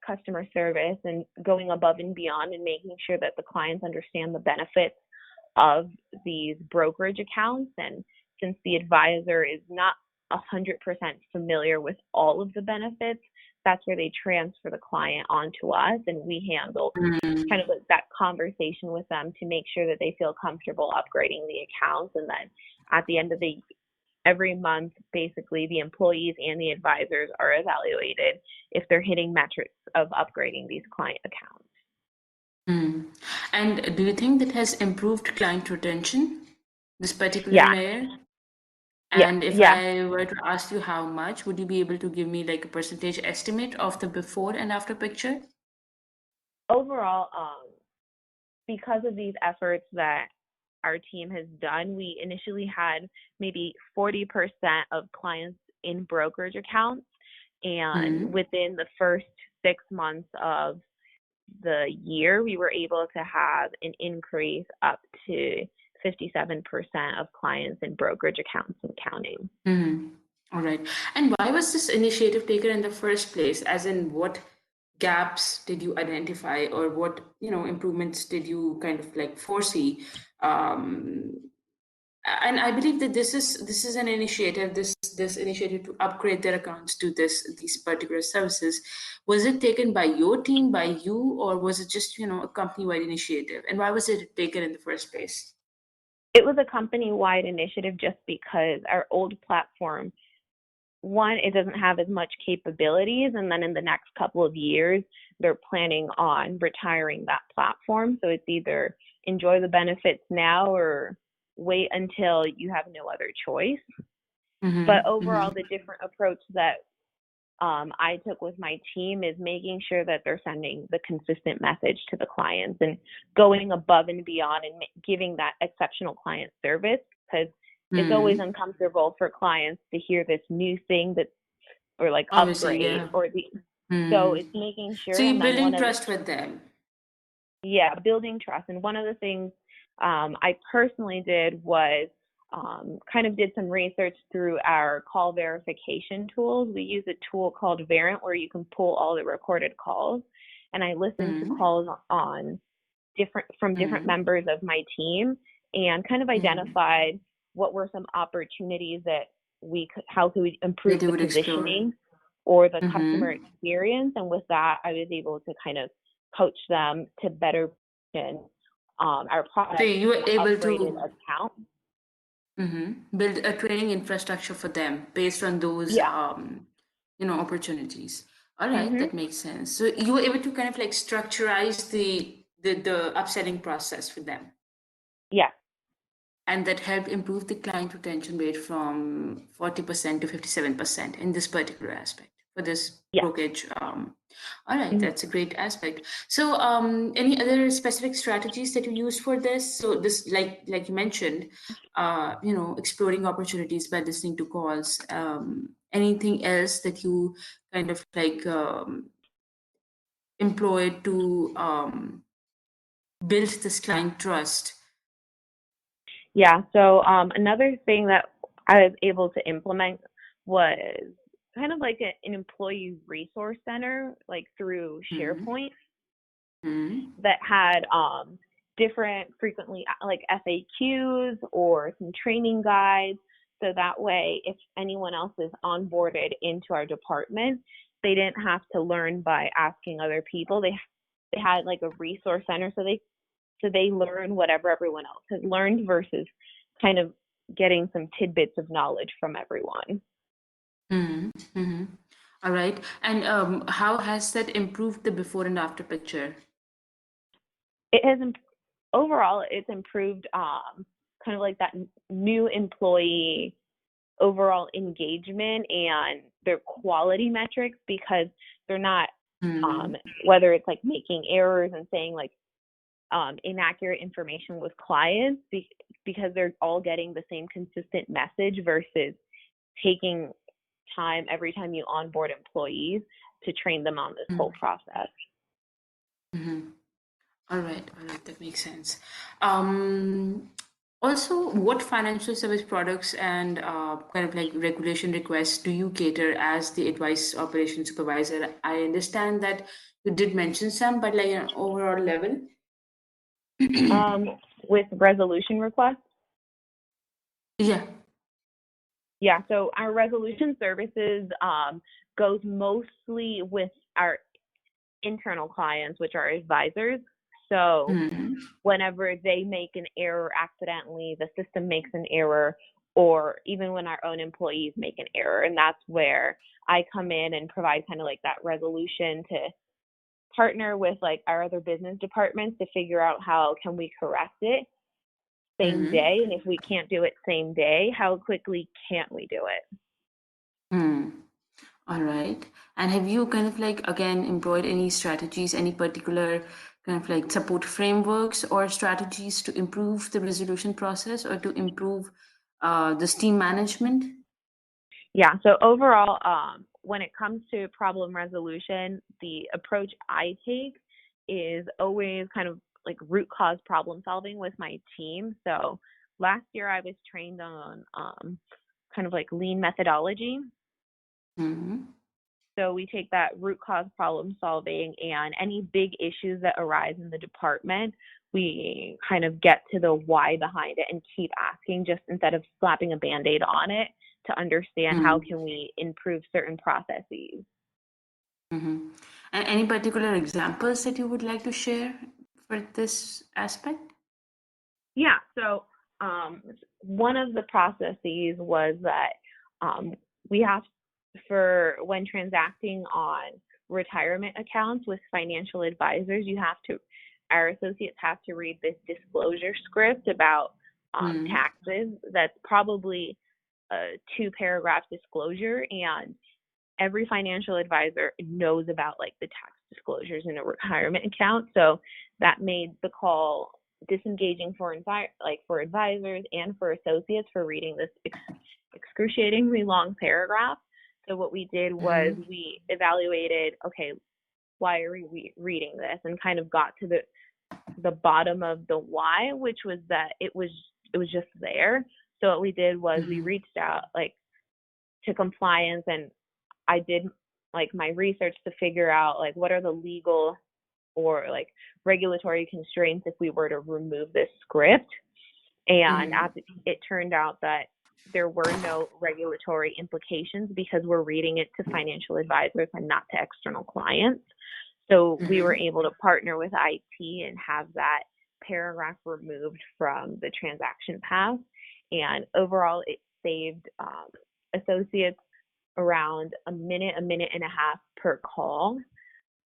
customer service and going above and beyond and making sure that the clients understand the benefits of these brokerage accounts. And since the advisor is not 100% familiar with all of the benefits, that's where they transfer the client onto us, and we handle kind of like that conversation with them to make sure that they feel comfortable upgrading the accounts. And then at the end of every month, basically the employees and the advisors are evaluated if they're hitting metrics of upgrading these client accounts. And do you think that has improved client retention, this particular Yeah. layer? Yeah. And if Yeah. I were to ask you how much, would you be able to give me like a percentage estimate of the before and after picture? Overall, because of these efforts that our team has done, we initially had maybe 40% of clients in brokerage accounts. And within the first 6 months of the year, we were able to have an increase up to 57% of clients in brokerage accounts and counting. All right. And why was this initiative taken in the first place? As in, what gaps did you identify, or what improvements did you kind of like foresee? And I believe that this is an initiative. This initiative to upgrade their accounts to these particular services. Was it taken by your team, by you, or was it just a company-wide initiative? And why was it taken in the first place? It was a company-wide initiative just because our old platform, one, it doesn't have as much capabilities, and then in the next couple of years, they're planning on retiring that platform. So it's either enjoy the benefits now or wait until you have no other choice. But overall, the different approach that I took with my team is making sure that they're sending the consistent message to the clients and going above and beyond and giving that exceptional client service, because it's always uncomfortable for clients to hear this new thing or like Obviously, upgrade yeah. or so it's making sure. So you're And then building trust with them. Yeah, building trust. And one of the things I personally did was kind of did some research through our call verification tools. We use a tool called Verint where you can pull all the recorded calls. And I listened to calls on different members of my team and kind of identified what were some opportunities that how could we improve the positioning or the customer experience. And with that, I was able to kind of coach them to better our product. So you were able to account. Build a training infrastructure for them based on those opportunities. All right, that makes sense. So you were able to kind of like structurize the upselling process for them. Yeah. And that helped improve the client retention rate from 40% to 57% in this particular aspect for this brokerage. All right, that's a great aspect. So any other specific strategies that you used for this? So this, like you mentioned, exploring opportunities by listening to calls. Anything else that you kind of like employed to build this client trust? Yeah. So another thing that I was able to implement was kind of like an employee resource center, like through SharePoint, that had different frequently like FAQs or some training guides. So that way, if anyone else is onboarded into our department, they didn't have to learn by asking other people. They had like a resource center, so they learn whatever everyone else has learned versus kind of getting some tidbits of knowledge from everyone. All right. And how has that improved the before and after picture? It has overall, it's improved kind of like that new employee overall engagement and their quality metrics, because they're not whether it's like making errors and saying like inaccurate information with clients because they're all getting the same consistent message versus taking time every time you onboard employees to train them on this whole process. All right, that makes sense. Also, what financial service products and kind of like regulation requests do you cater as the advice operation supervisor? I understand that you did mention some, but like an overall level. With resolution requests. Yeah. Yeah, so our resolution services goes mostly with our internal clients, which are advisors. So whenever they make an error accidentally, the system makes an error, or even when our own employees make an error. And that's where I come in and provide kind of like that resolution to partner with like our other business departments to figure out how can we correct it same day. And if we can't do it same day, how quickly can't we do it? All right. And have you kind of like, again, employed any strategies, any particular kind of like support frameworks or strategies to improve the resolution process or to improve this team management? Yeah, so overall, when it comes to problem resolution, the approach I take is always kind of like root cause problem solving with my team. So last year I was trained on kind of like lean methodology. So we take that root cause problem solving and any big issues that arise in the department, we kind of get to the why behind it and keep asking just instead of slapping a band-aid on it to understand how can we improve certain processes. And any particular examples that you would like to share for this aspect? Yeah, so one of the processes was that we have, for when transacting on retirement accounts with financial advisors, our associates have to read this disclosure script about taxes. That's probably a 2-paragraph disclosure, and every financial advisor knows about like the tax disclosures in a retirement account. So that made the call disengaging for advisors and for associates for reading this excruciatingly long paragraph. So what we did was we evaluated, okay, why are we reading this, and kind of got to the bottom of the why, which was that it was just there. So what we did was we reached out like to compliance, and I did like my research to figure out like what are the legal or like regulatory constraints if we were to remove this script. And it turned out that there were no regulatory implications because we're reading it to financial advisors and not to external clients. So we were able to partner with IT and have that paragraph removed from the transaction path. And overall, it saved associates around a minute and a half per call.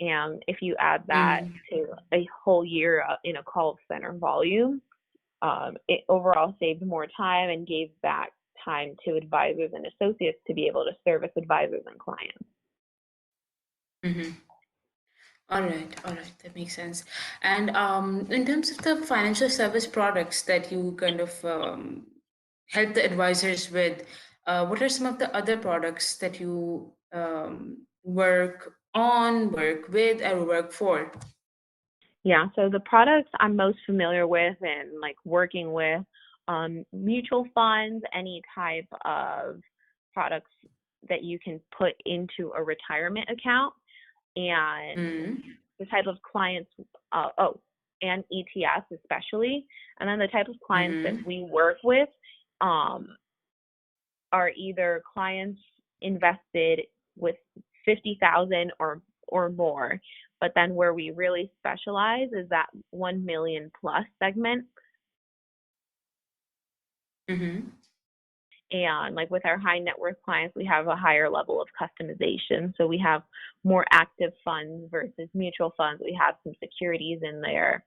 And if you add that to a whole year in a call center volume, it overall saved more time and gave back time to advisors and associates to be able to service advisors and clients. All right, that makes sense. And in terms of the financial service products that you kind of help the advisors with, what are some of the other products that you work with, or work for? Yeah, so the products I'm most familiar with and like working with, mutual funds, any type of products that you can put into a retirement account, and the type of clients, and ETFs especially. And then the type of clients that we work with are either clients invested with 50,000 or more. But then where we really specialize is that 1 million plus segment. And like with our high net worth clients, we have a higher level of customization. So we have more active funds versus mutual funds. We have some securities in there.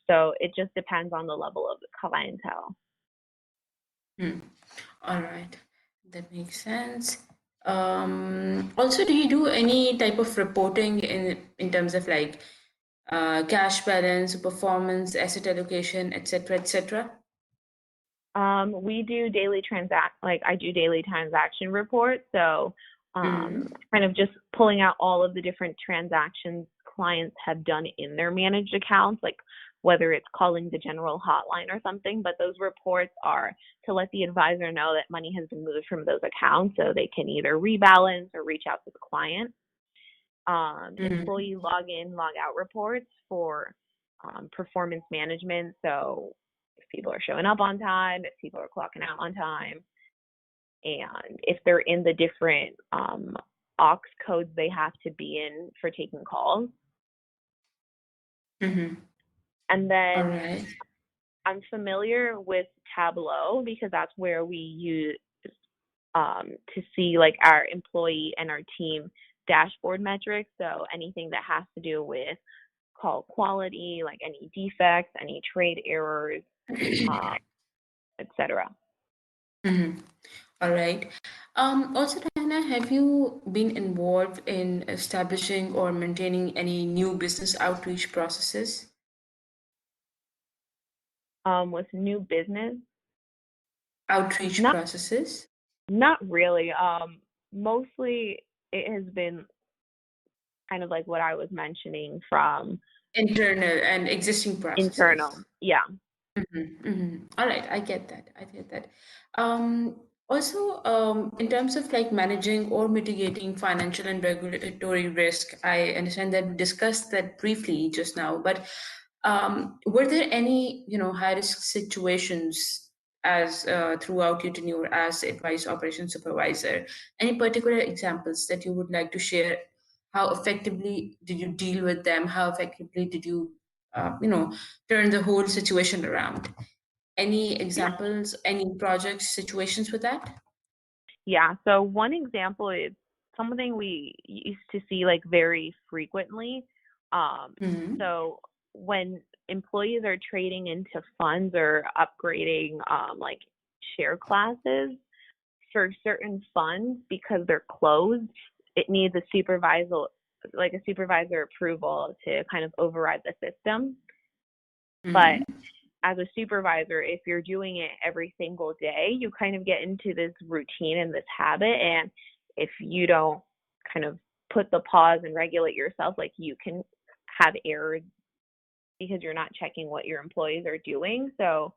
So it just depends on the level of the clientele. All right, that makes sense. Also, do you do any type of reporting in terms of like cash balance, performance, asset allocation, etc., etc.? We do I do daily transaction reports. So kind of just pulling out all of the different transactions clients have done in their managed accounts, like whether it's calling the general hotline or something, but those reports are to let the advisor know that money has been moved from those accounts so they can either rebalance or reach out to the client. Employee log-in, log-out reports for performance management. So if people are showing up on time, if people are clocking out on time, and if they're in the different aux codes they have to be in for taking calls. Mm-hmm. And then All right. I'm familiar with Tableau because that's where we use to see like our employee and our team dashboard metrics. So anything that has to do with call quality, like any defects, any trade errors, etc. Mm-hmm. All right. Also, Diana, have you been involved in establishing or maintaining any new business outreach processes? With new business Outreach not processes? not really. Mostly it has been kind of like what I was mentioning from Internal and existing internal. processes. Yeah. All right, I get that. I get that. Also, in terms of like managing or mitigating financial and regulatory risk, I understand that we discussed that briefly just now, but were there any, high risk situations as throughout your tenure as advice operations supervisor? Any particular examples that you would like to share? How effectively did you deal with them? How effectively did you, turn the whole situation around? Any examples, any projects, situations with that? Yeah. So one example is something we used to see like very frequently. Mm-hmm. So when employees are trading into funds or upgrading like share classes for certain funds because they're closed, it needs a supervisor approval to kind of override the system. But Mm-hmm. as a supervisor, if you're doing it every single day, you kind of get into this routine and this habit. And if you don't kind of put the pause and regulate yourself, like you can have errors because you're not checking what your employees are doing. So,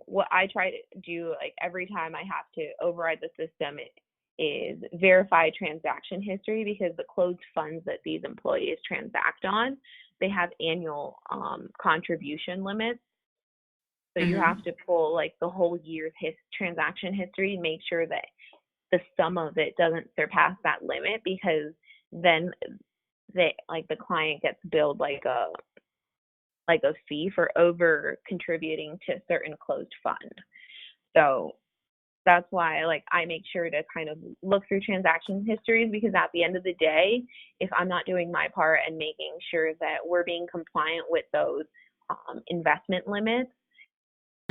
what I try to do, like every time I have to override the system, is verify transaction history because the closed funds that these employees transact on, they have annual contribution limits. So you have Mm-hmm. to pull like the whole year's transaction history and make sure that the sum of it doesn't surpass that limit because then the client gets billed like a fee for over contributing to a certain closed fund. So that's why like I make sure to kind of look through transaction histories because at the end of the day, if I'm not doing my part and making sure that we're being compliant with those investment limits,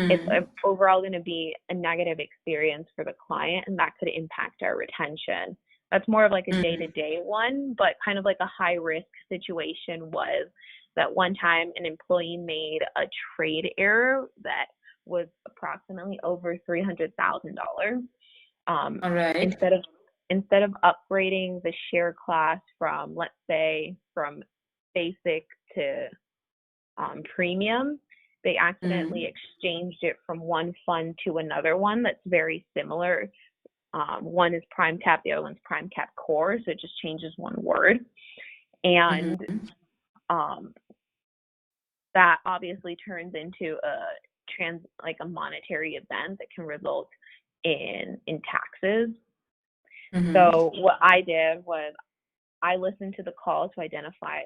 it's Mm-hmm. overall going to be a negative experience for the client and that could impact our retention. That's more of like a day-to-day one, but kind of like a high risk situation was that one time an employee made a trade error that was approximately over $300,000. All right. Instead of upgrading the share class from, let's say, from basic to premium, they accidentally Mm-hmm. exchanged it from one fund to another one that's very similar. One is Prime Cap, the other one's Prime Cap Core, so it just changes one word. And Mm-hmm. um, that obviously turns into a monetary event that can result in taxes. Mm-hmm. So what I did was I listened to the call to identify